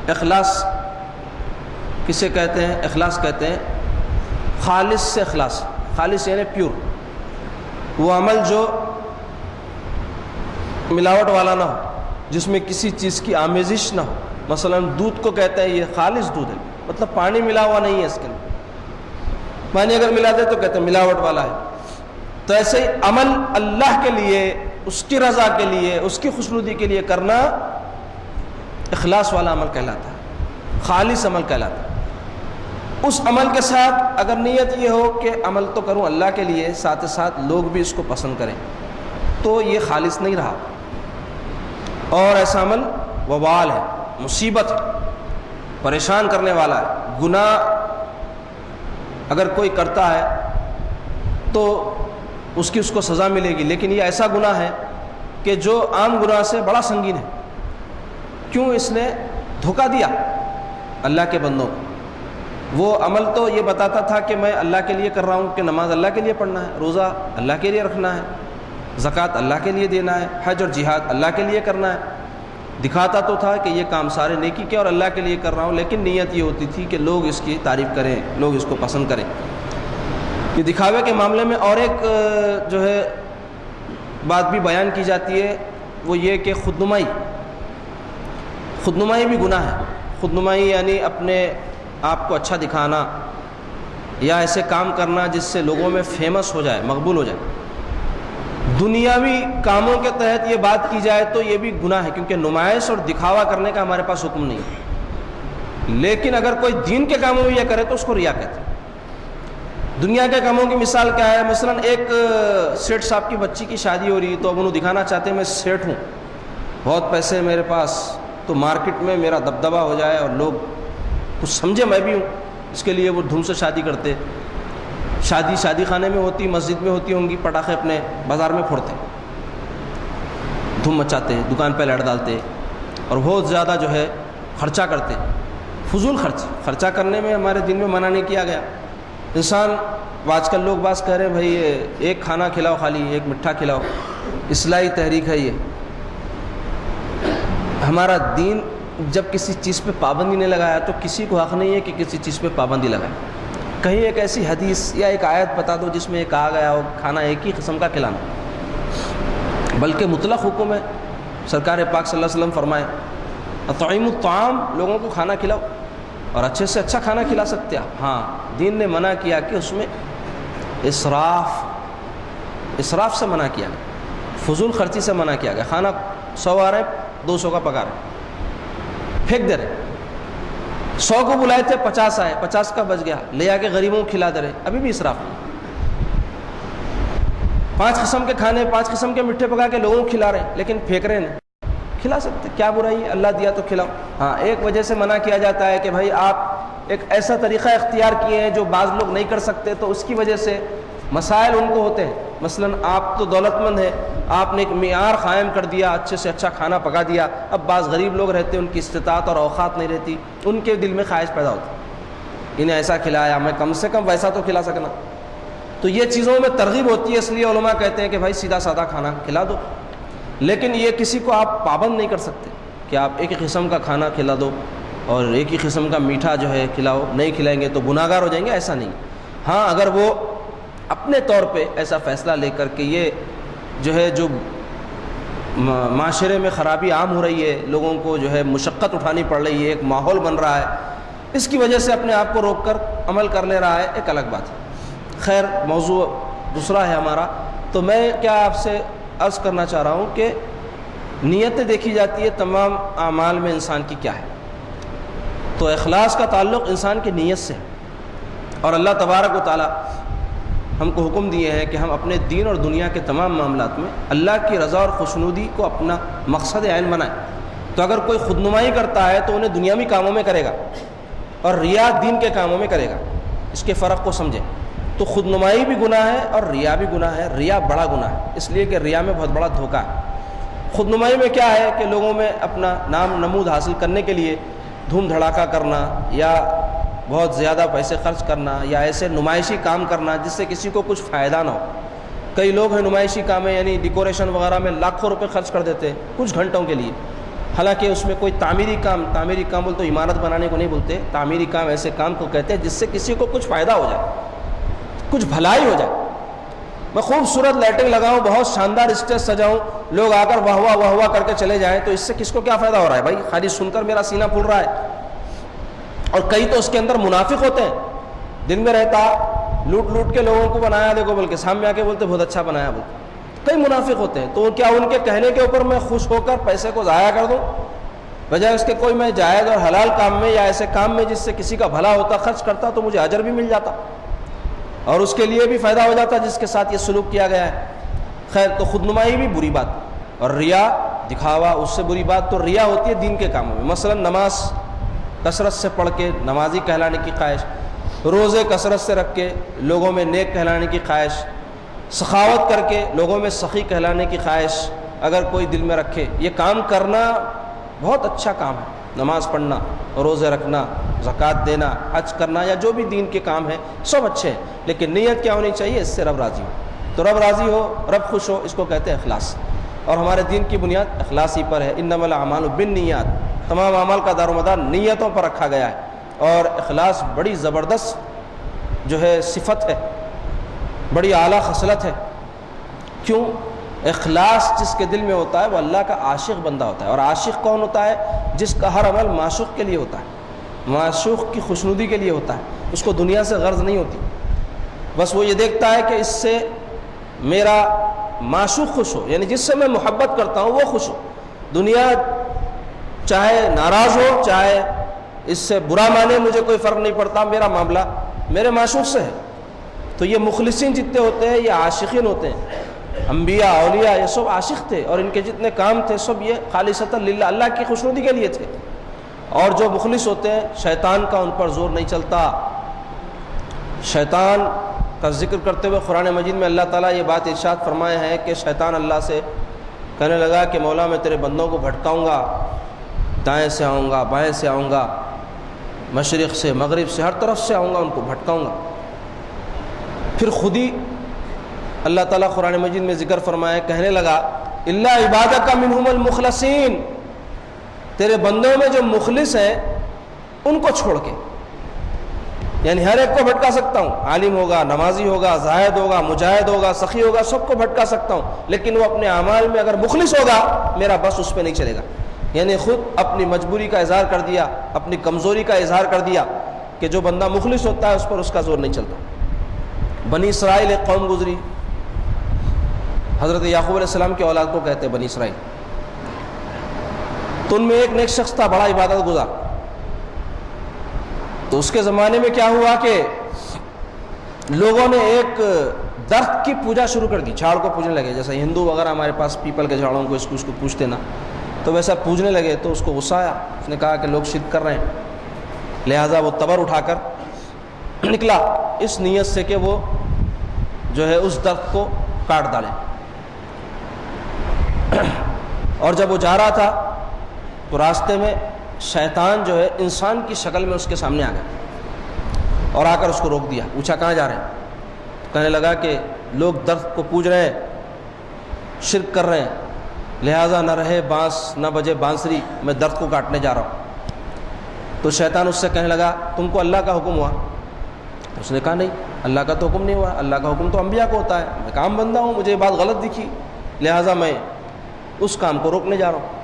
اخلاص کسے کہتے ہیں؟ اخلاص کہتے ہیں خالص سے اخلاص. خالص یعنی پیور، وہ عمل جو ملاوٹ والا نہ ہو، جس میں کسی چیز کی آمیزش نہ ہو. مثلا دودھ کو کہتے ہیں یہ خالص دودھ ہے، مطلب پانی ملا ہوا نہیں ہے اس کے اندر. پانی اگر ملا دے تو کہتے ہیں ملاوٹ والا ہے. تو ایسے ہی عمل اللہ کے لیے، اس کی رضا کے لیے، اس کی خوشنودی کے لیے کرنا اخلاص والا عمل کہلاتا ہے، خالص عمل کہلاتا ہے. اس عمل کے ساتھ اگر نیت یہ ہو کہ عمل تو کروں اللہ کے لیے، ساتھ ساتھ لوگ بھی اس کو پسند کریں، تو یہ خالص نہیں رہا، اور ایسا عمل وبال ہے، مصیبت ہے، پریشان کرنے والا ہے. گناہ اگر کوئی کرتا ہے تو اس کی اس کو سزا ملے گی، لیکن یہ ایسا گناہ ہے کہ جو عام گناہ سے بڑا سنگین ہے. کیوں؟ اس نے دھوکہ دیا اللہ کے بندوں کو. وہ عمل تو یہ بتاتا تھا کہ میں اللہ کے لیے کر رہا ہوں، کہ نماز اللہ کے لیے پڑھنا ہے، روزہ اللہ کے لیے رکھنا ہے، زکوٰۃ اللہ کے لیے دینا ہے، حج اور جہاد اللہ کے لیے کرنا ہے. دکھاتا تو تھا کہ یہ کام سارے نیکی کے اور اللہ کے لیے کر رہا ہوں، لیکن نیت یہ ہوتی تھی کہ لوگ اس کی تعریف کریں، لوگ اس کو پسند کریں. یہ دکھاوے کے معاملے میں اور ایک جو ہے بات بھی بیان کی جاتی ہے، وہ یہ کہ خودنمائی بھی گناہ ہے. خودنمائی یعنی اپنے آپ کو اچھا دکھانا، یا ایسے کام کرنا جس سے لوگوں میں فیمس ہو جائے، مقبول ہو جائے. دنیاوی کاموں کے تحت یہ بات کی جائے تو یہ بھی گناہ ہے، کیونکہ نمائش اور دکھاوا کرنے کا ہمارے پاس حکم نہیں ہے. لیکن اگر کوئی دین کے کاموں میں یہ کرے تو اس کو ریا کہتے ہیں. دنیا کے کاموں کی مثال کیا ہے؟ مثلا ایک سیٹھ صاحب کی بچی کی شادی ہو رہی، تو اب انہوں دکھانا چاہتے ہیں میں سیٹھ ہوں، بہت پیسے ہیں میرے پاس، تو مارکیٹ میں میرا دبدبہ ہو جائے اور لوگ کچھ سمجھے میں بھی ہوں. اس کے لیے وہ دھوم سے شادی کرتے. شادی خانے میں ہوتی، مسجد میں ہوتی ہوں گی، پٹاخے اپنے بازار میں پھوڑتے، دھوم مچاتے، دکان پہ لائٹ ڈالتے، اور بہت زیادہ جو ہے خرچہ کرتے. فضول خرچہ کرنے میں ہمارے دین میں منع نہیں کیا گیا. انسان آج کل لوگ باز کہہ رہے ہیں بھائی ایک کھانا کھلاؤ، خالی ایک مٹھا کھلاؤ، اصلاحی تحریک ہے یہ. ہمارا دین جب کسی چیز پہ پابندی نہیں لگایا تو کسی کو حق نہیں ہے کہ کسی چیز پہ پابندی لگائے. کہیں ایک ایسی حدیث یا ایک آیت بتا دو جس میں یہ کہا گیا ہو کھانا ایک ہی قسم کا کھلانا، بلکہ مطلق حکم ہے سرکار پاک صلی اللہ علیہ وسلم فرمائے اطعموا الطعام، لوگوں کو کھانا کھلاؤ، اور اچھے سے اچھا کھانا کھلا سکتے ہیں آپ۔ ہاں دین نے منع کیا کہ اس میں اسراف سے منع کیا گیا، فضول خرچی سے منع کیا گیا۔ کھانا 100 آ رہے 200 کا پکا رہے، پھینک دے رہے، 100 کو بلائے تھے 50 آئے، 50 کا بچ گیا، لے آ کے غریبوں کو کھلا دے رہے، ابھی بھی اسراف نہیں۔ 5 قسم کے کھانے، 5 قسم کے میٹھے پکا کے لوگوں کو کھلا رہے، لیکن پھینک رہے نہیں۔ کھلا سکتے، کیا برائی ہے، اللہ دیا تو کھلاؤ۔ ہاں ایک وجہ سے منع کیا جاتا ہے کہ بھائی آپ ایک ایسا طریقہ اختیار کیے ہیں جو بعض لوگ نہیں کر سکتے، تو اس کی وجہ سے مسائل ان کو ہوتے ہیں۔ مثلا آپ تو دولت مند ہیں، آپ نے ایک معیار قائم کر دیا، اچھے سے اچھا کھانا پکا دیا، اب بعض غریب لوگ رہتے ہیں، ان کی استطاعت اور اوقات نہیں رہتی، ان کے دل میں خواہش پیدا ہوتی، انہیں ایسا کھلایا، میں کم سے کم ویسا تو کھلا سکنا۔ تو یہ چیزوں میں ترغیب ہوتی ہے، اس لیے علماء کہتے ہیں کہ بھائی سیدھا سادہ کھانا کھلا دو، لیکن یہ کسی کو آپ پابند نہیں کر سکتے کہ آپ ایک ہی قسم کا کھانا کھلا دو اور ایک ہی قسم کا میٹھا جو ہے کھلاؤ، نہیں کھلائیں گے تو گناہ گار ہو جائیں گے، ایسا نہیں۔ ہاں اگر وہ اپنے طور پہ ایسا فیصلہ لے کر کے یہ جو ہے جو معاشرے میں خرابی عام ہو رہی ہے، لوگوں کو جو ہے مشقت اٹھانی پڑ رہی ہے، ایک ماحول بن رہا ہے، اس کی وجہ سے اپنے آپ کو روک کر عمل کر لے رہا ہے، ایک الگ بات ہے۔ خیر موضوع دوسرا ہے ہمارا، تو میں کیا آپ سے عرض کرنا چاہ رہا ہوں کہ نیتیں دیکھی جاتی ہے تمام اعمال میں انسان کی کیا ہے، تو اخلاص کا تعلق انسان کی نیت سے ہے، اور اللہ تبارک و تعالی ہم کو حکم دیے ہیں کہ ہم اپنے دین اور دنیا کے تمام معاملات میں اللہ کی رضا اور خوشنودی کو اپنا مقصد عین بنائیں۔ تو اگر کوئی خود نمائی کرتا ہے تو انہیں دنیاوی کاموں میں کرے گا، اور ریا دین کے کاموں میں کرے گا، اس کے فرق کو سمجھیں۔ تو خود نمائی بھی گناہ ہے اور ریا بھی گناہ ہے، ریا بڑا گناہ ہے، اس لیے کہ ریا میں بہت بڑا دھوکہ ہے۔ خود نمائی میں کیا ہے کہ لوگوں میں اپنا نام نمود حاصل کرنے کے لیے دھوم دھڑاکہ کرنا، یا بہت زیادہ پیسے خرچ کرنا، یا ایسے نمائشی کام کرنا جس سے کسی کو کچھ فائدہ نہ ہو۔ کئی لوگ ہیں نمائشی کام میں یعنی ڈیکوریشن وغیرہ میں لاکھوں روپے خرچ کر دیتے ہیں کچھ گھنٹوں کے لیے، حالانکہ اس میں کوئی تعمیری کام بولتے تو عمارت بنانے کو نہیں بولتے، تعمیری کام ایسے کام کو کہتے ہیں جس سے کسی کو کچھ فائدہ ہو جائے، کچھ بھلائی ہو جائے۔ میں خوبصورت لائٹنگ لگاؤں، بہت شاندار اسٹیج سجاؤں، لوگ آ کر واہ واہ واہ واہ کر کے چلے جائیں، تو اس سے کس کو کیا فائدہ ہو رہا ہے بھائی؟ خالی سن کر میرا سینہ پھول رہا ہے۔ اور کئی تو اس کے اندر منافق ہوتے ہیں، دن میں رہتا لوٹ لوٹ کے لوگوں کو بنایا دیکھو، بلکہ سامنے آ کے بولتے بہت اچھا بنایا، بولتے کئی منافق ہوتے ہیں۔ تو کیا ان کے کہنے کے اوپر میں خوش ہو کر پیسے کو ضائع کر دوں؟ بجائے اس کے کوئی میں جائز اور حلال کام میں یا ایسے کام میں جس سے کسی کا بھلا ہوتا خرچ کرتا تو مجھے اجر بھی مل جاتا اور اس کے لیے بھی فائدہ ہو جاتا جس کے ساتھ یہ سلوک کیا گیا ہے۔ خیر، تو خود نمائی بھی بری بات، اور ریا دکھاوا اس سے بری بات۔ تو ریا ہوتی ہے دین کے کاموں میں، مثلا نماز کثرت سے پڑھ کے نمازی کہلانے کی خواہش، روزے کثرت سے رکھ کے لوگوں میں نیک کہلانے کی خواہش، سخاوت کر کے لوگوں میں سخی کہلانے کی خواہش اگر کوئی دل میں رکھے، یہ کام کرنا بہت اچھا کام ہے۔ نماز پڑھنا، روزے رکھنا، زکوٰۃ دینا، حج کرنا، یا جو بھی دین کے کام ہیں سب اچھے ہیں، لیکن نیت کیا ہونی چاہیے؟ اس سے رب راضی ہو۔ تو رب راضی ہو، رب خوش ہو، اس کو کہتے ہیں اخلاص، اور ہمارے دین کی بنیاد اخلاص ہی پر ہے۔ انما الاعمال بالنیات، تمام اعمال کا دار و مدار نیتوں پر رکھا گیا ہے، اور اخلاص بڑی زبردست جو ہے صفت ہے، بڑی اعلیٰ خصلت ہے۔ کیوں؟ اخلاص جس کے دل میں ہوتا ہے وہ اللہ کا عاشق بندہ ہوتا ہے، اور عاشق کون ہوتا ہے؟ جس کا ہر عمل معشوق کے لیے ہوتا ہے، معشوق کی خوشنودی کے لیے ہوتا ہے، اس کو دنیا سے غرض نہیں ہوتی، بس وہ یہ دیکھتا ہے کہ اس سے میرا معشوق خوش ہو، یعنی جس سے میں محبت کرتا ہوں وہ خوش ہو، دنیا چاہے ناراض ہو چاہے اس سے برا مانے، مجھے کوئی فرق نہیں پڑتا، میرا معاملہ میرے معشوق سے ہے۔ تو یہ مخلصین جتنے ہوتے ہیں یہ عاشقین ہوتے ہیں، انبیاء اولیاء یہ سب عاشق تھے، اور ان کے جتنے کام تھے سب یہ خالصتاً للہ، اللہ کی خوشنودی کے لیے تھے۔ اور جو مخلص ہوتے ہیں شیطان کا ان پر زور نہیں چلتا۔ شیطان کا ذکر کرتے ہوئے قرآن مجید میں اللہ تعالیٰ یہ بات ارشاد فرمائے ہیں کہ شیطان اللہ سے کہنے لگا کہ مولا میں تیرے بندوں کو بھٹکاؤں گا، دائیں سے آؤں گا، بائیں سے آؤں گا، مشرق سے مغرب سے، ہر طرف سے آؤں گا، ان کو بھٹکاؤں گا۔ پھر خود ہی اللہ تعالیٰ قرآن مجید میں ذکر فرمائے، کہنے لگا الا عبادک منہم المخلصین، تیرے بندوں میں جو مخلص ہیں ان کو چھوڑ کے، یعنی ہر ایک کو بھٹکا سکتا ہوں، عالم ہوگا، نمازی ہوگا، زاہد ہوگا، مجاہد ہوگا، سخی ہوگا، سب کو بھٹکا سکتا ہوں، لیکن وہ اپنے اعمال میں اگر مخلص ہوگا میرا بس اس پہ نہیں چلے گا. یعنی خود اپنی مجبوری کا اظہار کر دیا، اپنی کمزوری کا اظہار کر دیا کہ جو بندہ مخلص ہوتا ہے اس پر اس کا زور نہیں چلتا. بنی اسرائیل ایک قوم گزری، حضرت یعقوب علیہ السلام کی اولاد کو کہتے ہیں بنی اسرائیل. تو ان میں ایک نیک شخص تھا، بڑا عبادت گزار. تو اس کے زمانے میں کیا ہوا کہ لوگوں نے ایک درخت کی پوجا شروع کر دی، جھاڑ کو پوجنے لگے. جیسا ہندو وغیرہ ہمارے پاس پیپل کے جھاڑوں کو اس کو پوجتے نا، تو ویسا پوجنے لگے. تو اس کو غصہ آیا، اس نے کہا کہ لوگ شرک کر رہے ہیں. لہٰذا وہ تبر اٹھا کر نکلا اس نیت سے کہ وہ جو ہے اس درخت کو کاٹ ڈالے. اور جب وہ جا رہا تھا تو راستے میں شیطان جو ہے انسان کی شکل میں اس کے سامنے آ گیا اور آ کر اس کو روک دیا. پوچھا کہاں جا رہے ہیں؟ کہنے لگا کہ لوگ درخت کو پوج رہے ہیں، شرک کر رہے ہیں، لہٰذا نہ رہے بانس نہ بجے بانسری، میں درخت کو کاٹنے جا رہا ہوں. تو شیطان اس سے کہنے لگا تم کو اللہ کا حکم ہوا؟ اس نے کہا نہیں، اللہ کا تو حکم نہیں ہوا، اللہ کا حکم تو انبیاء کو ہوتا ہے، میں کام بندہ ہوں، مجھے یہ بات غلط دکھی لہٰذا میں اس کام کو روکنے جا رہا ہوں.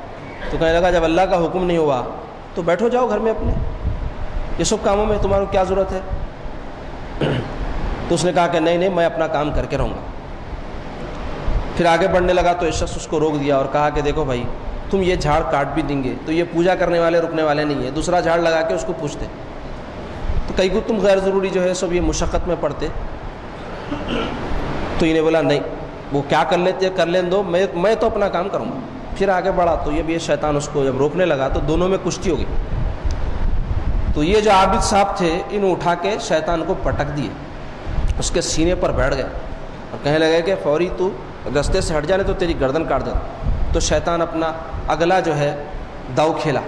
تو کہنے لگا جب اللہ کا حکم نہیں ہوا تو بیٹھو جاؤ گھر میں اپنے، یہ سب کاموں میں تمہاری کیا ضرورت ہے؟ تو اس نے کہا کہ نہیں میں اپنا کام کر کے رہوں گا. پھر آگے بڑھنے لگا تو ایک شخص اس کو روک دیا اور کہا کہ دیکھو بھائی تم یہ جھاڑ کاٹ بھی دیں گے تو یہ پوجا کرنے والے رکنے والے نہیں ہیں، دوسرا جھاڑ لگا کے اس کو پوجتے، تو کئی کو تم غیر ضروری جو ہے سب یہ مشقت میں پڑتے. تو انہیں بولا نہیں، وہ کیا کر لیتے کر لیں دو، میں تو اپنا کام کروں گا. پھر آگے بڑھا تو یہ بھی شیطان اس کو جب روکنے لگا تو دونوں میں کشتی ہو گئی. تو یہ جو عابد صاحب تھے انہوں اٹھا کے شیطان کو پٹک دیے، اس کے سینے پر بیٹھ گئے اور کہنے لگے کہ فوری تو رستے سے ہٹ جانے تو تیری گردن کاٹ دیتا. تو شیطان اپنا اگلا جو ہے داؤ کھیلا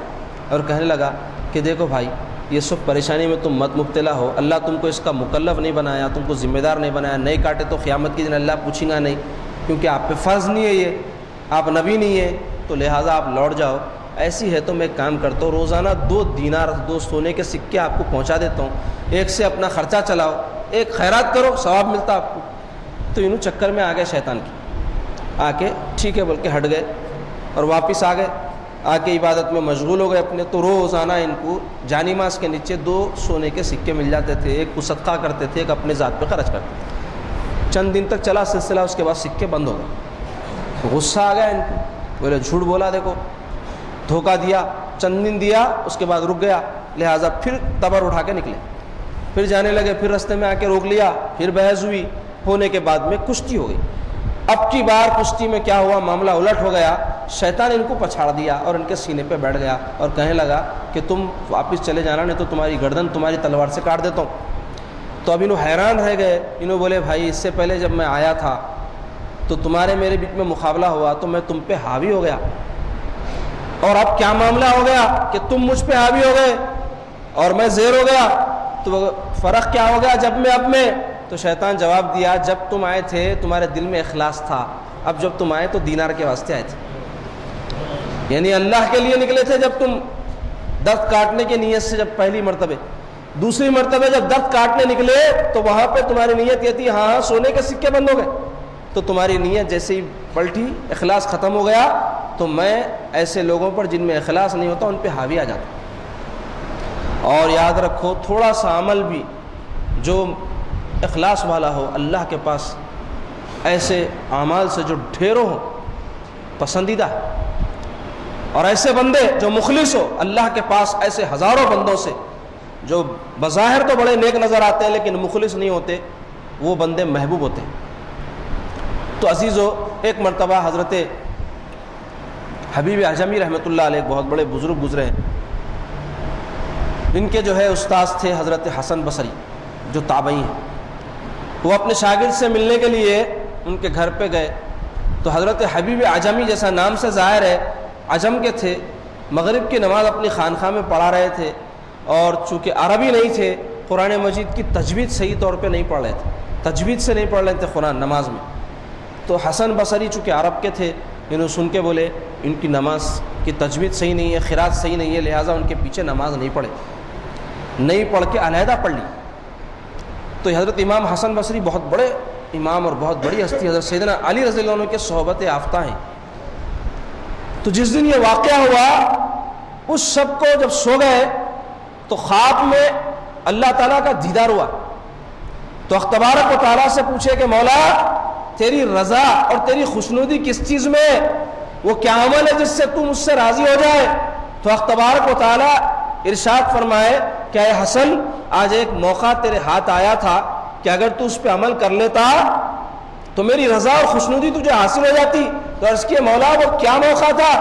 اور کہنے لگا کہ دیکھو بھائی یہ سب پریشانی میں تم مت مبتلا ہو، اللہ تم کو اس کا مکلف نہیں بنایا، تم کو ذمہ دار نہیں بنایا. نہیں کاٹے تو قیامت کے دن اللہ پوچھے گا نہیں، کیونکہ آپ پہ فرض نہیں ہے، یہ آپ نبی نہیں ہے، تو لہٰذا آپ لوٹ جاؤ. ایسی ہے تو میں ایک کام کرتا ہوں، روزانہ 2 دینار 2 سونے کے سکے آپ کو پہنچا دیتا ہوں، ایک سے اپنا خرچہ چلاؤ، ایک خیرات کرو، ثواب ملتا آپ کو. تو انہوں چکر میں آ گئے شیطان کی، آ کے ٹھیک ہے بول کے ہٹ گئے اور واپس آ گئے، آ کے عبادت میں مشغول ہو گئے اپنے. تو روزانہ ان کو جانی ماس کے نیچے 2 سونے کے سکے مل جاتے تھے، ایک کو صدقہ کرتے تھے، ایک اپنے ذات پہ خرچ کرتے تھے. چند دن تک چلا سلسلہ، اس کے بعد سکے بند ہو گئے. غصہ آ گیا ان کو، بولے جھوٹ بولا، دیکھو دھوکہ دیا. چند دن دیا اس کے بعد رک گیا، لہٰذا پھر تبر اٹھا کے نکلے، پھر جانے لگے، پھر رستے میں آ کے روک لیا، پھر بحث ہوئی، ہونے کے بعد میں کشتی ہو گئی. اب کی بار کشتی میں کیا ہوا، معاملہ الٹ ہو گیا. شیطان ان کو پچھاڑ دیا اور ان کے سینے پہ بیٹھ گیا اور کہنے لگا کہ تم واپس چلے جانا نہیں تو تمہاری گردن تمہاری تلوار سے کاٹ دیتا ہوں. تو اب انہوں حیران رہ گئے. انہوں بولے بھائی اس سے پہلے جب میں آیا تھا تو تمہارے میرے بیچ میں مقابلہ ہوا تو میں تم پہ حاوی ہو گیا، اور اب کیا معاملہ ہو گیا کہ تم مجھ پہ حاوی ہو گئے اور میں زیر ہو گیا، تو فرق کیا ہو گیا جب میں اب میں؟ تو شیطان جواب دیا جب تم آئے تھے تمہارے دل میں اخلاص تھا، اب جب تم آئے تو دینار کے واسطے آئے تھے، یعنی اللہ کے لیے نکلے تھے. جب تم درخت کاٹنے کی نیت سے جب پہلی مرتبہ، دوسری مرتبہ جب درخت کاٹنے نکلے تو وہاں پہ تمہاری نیت یہ تھی ہاں سونے کے سکے بند ہو گئے، تو تمہاری نیت جیسے ہی پلٹی اخلاص ختم ہو گیا تو میں ایسے لوگوں پر جن میں اخلاص نہیں ہوتا ان پہ حاوی آ جاتا. اور یاد رکھو تھوڑا سا عمل بھی جو اخلاص والا ہو اللہ کے پاس ایسے اعمال سے جو ڈھیروں ہوں پسندیدہ ہے، اور ایسے بندے جو مخلص ہو اللہ کے پاس ایسے ہزاروں بندوں سے جو بظاہر تو بڑے نیک نظر آتے ہیں لیکن مخلص نہیں ہوتے، وہ بندے محبوب ہوتے ہیں. تو عزیزو ایک مرتبہ حضرت حبیب اعجمی رحمۃ اللہ علیہ بہت بڑے بزرگ گزرے ہیں، ان کے جو ہے استاذ تھے حضرت حسن بصری جو تابعی ہیں. وہ اپنے شاگرد سے ملنے کے لیے ان کے گھر پہ گئے تو حضرت حبیب اعجمی جیسا نام سے ظاہر ہے عجم کے تھے، مغرب کی نماز اپنی خانقاہ میں پڑھا رہے تھے، اور چونکہ عربی نہیں تھے قرآن مجید کی تجوید صحیح طور پہ نہیں پڑھ رہے تھے، تجوید سے نہیں پڑھ رہے تھے قرآن نماز میں. تو حسن بصری چونکہ عرب کے تھے انہوں سن کے بولے ان کی نماز کی تجوید صحیح نہیں ہے، قرات صحیح نہیں ہے، لہٰذا ان کے پیچھے نماز نہیں پڑھے، نہیں پڑھ کے علیحدہ پڑھ لی. تو حضرت امام حسن بصری بہت بڑے امام اور بہت بڑی ہستی حضرت سیدنا علی رضی اللہ عنہ کے صحبت یافتہ ہیں. تو جس دن یہ واقعہ ہوا اس شب کو جب سو گئے تو خواب میں اللہ تعالیٰ کا دیدار ہوا. تو تبارک و تعالیٰ سے پوچھے کہ مولا تیری رضا اور تیری خوشنودی کس چیز میں ہے, وہ کیا عمل ہے جس سے تو مجھ سے راضی ہو جائے. تو تبارک و تعالیٰ ارشاد فرمائے کہ اے حسن آج ایک موقع تیرے ہاتھ آیا تھا کہ اگر تو اس پہ عمل کر لیتا تو میری رضا اور خوشنودی تجھے حاصل ہو جاتی. تو عرض کیے مولا وہ کیا موقع تھا؟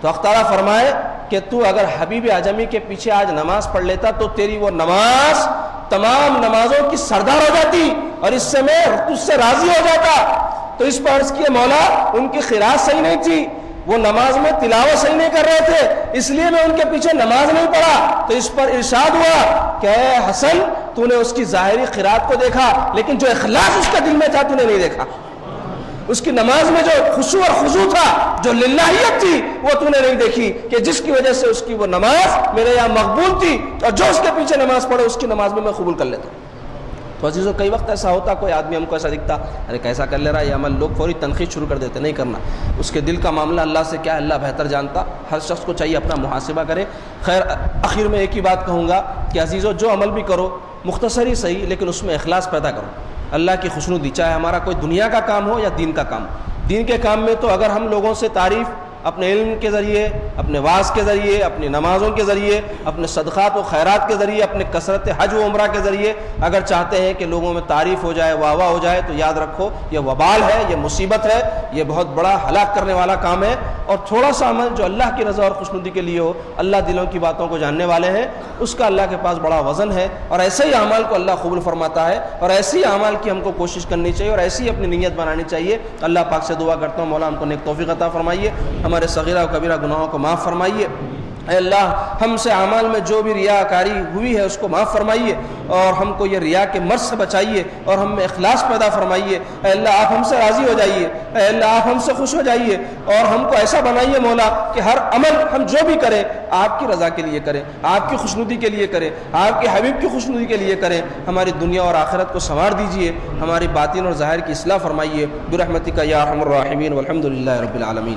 تو تعالیٰ فرمائے کہ تو اگر حبیب اعظمی کے پیچھے آج نماز پڑھ لیتا تو تیری وہ نماز تمام نمازوں کی سردار ہو جاتی اور اس سے میں تجھ سے راضی ہو جاتا. تو اس پر عرض کیے مولا ان کی قرات صحیح نہیں تھی, وہ نماز میں تلاوت صحیح نہیں کر رہے تھے, اس لیے میں ان کے پیچھے نماز نہیں پڑھا. تو اس پر ارشاد ہوا کہ اے حسن تو نے اس کی ظاہری قرات کو دیکھا لیکن جو اخلاص اس کے دل میں تھا تو نے نہیں دیکھا. اس کی نماز میں جو خشوع اور خضوع تھا, جو للہیت تھی, وہ تو نے نہیں دیکھی کہ جس کی وجہ سے اس کی وہ نماز میرے یہاں مقبول تھی اور جو اس کے پیچھے نماز پڑھے اس کی نماز میں قبول کر لیتا ہوں. تو عزیزو کئی وقت ایسا ہوتا کوئی آدمی ہم کو ایسا دکھتا ارے کیسا کر لے رہا ہے یہ عمل, لوگ فوری تنقید شروع کر دیتے. نہیں کرنا, اس کے دل کا معاملہ اللہ سے کیا ہے اللہ بہتر جانتا. ہر شخص کو چاہیے اپنا محاسبہ کرے. خیر آخر میں ایک ہی بات کہوں گا کہ عزیزو جو عمل بھی کرو مختصر ہی صحیح لیکن اس میں اخلاص پیدا کرو, اللہ کی خوشنودی, چاہے ہمارا کوئی دنیا کا کام ہو یا دین کا کام. دین کے کام میں تو اگر ہم لوگوں سے تعریف اپنے علم کے ذریعے, اپنے واعظ کے ذریعے, اپنی نمازوں کے ذریعے, اپنے صدقات و خیرات کے ذریعے, اپنے کثرت حج و عمرہ کے ذریعے اگر چاہتے ہیں کہ لوگوں میں تعریف ہو جائے, واہ واہ ہو جائے, تو یاد رکھو یہ وبال ہے, یہ مصیبت ہے, یہ بہت بڑا ہلاک کرنے والا کام ہے. اور تھوڑا سا عمل جو اللہ کی رضا اور خوشنودی کے لیے ہو, اللہ دلوں کی باتوں کو جاننے والے ہیں, اس کا اللہ کے پاس بڑا وزن ہے. اور ایسے ہی اعمال کو اللہ قبول فرماتا ہے اور ایسے ہی اعمال کی ہم کو کوشش کرنی چاہیے اور ایسی ہی اپنی نیت بنانی چاہیے. اللہ پاک سے دعا کرتا ہوں مولا ہم کو نیک توفیق عطا فرمائیے, ہمارے صغیرہ و کبیرہ گناہوں کو معاف فرمائیے. اے اللہ ہم سے اعمال میں جو بھی ریاکاری ہوئی ہے اس کو معاف فرمائیے اور ہم کو یہ ریا کے مرض سے بچائیے اور ہم میں اخلاص پیدا فرمائیے. اے اللہ آپ ہم سے راضی ہو جائیے, اے اللہ آپ ہم سے خوش ہو جائیے اور ہم کو ایسا بنائیے مولا کہ ہر عمل ہم جو بھی کریں آپ کی رضا کے لیے کریں, آپ کی خوشنودی کے لیے کریں, آپ کے حبیب کی خوشنودی کے لیے کریں. ہماری دنیا اور آخرت کو سنوار دیجیے, ہماری باطن اور ظاہر کی اصلاح فرمائیے برحمتک یا ارحم الراحمین والحمد للہ رب العالمین.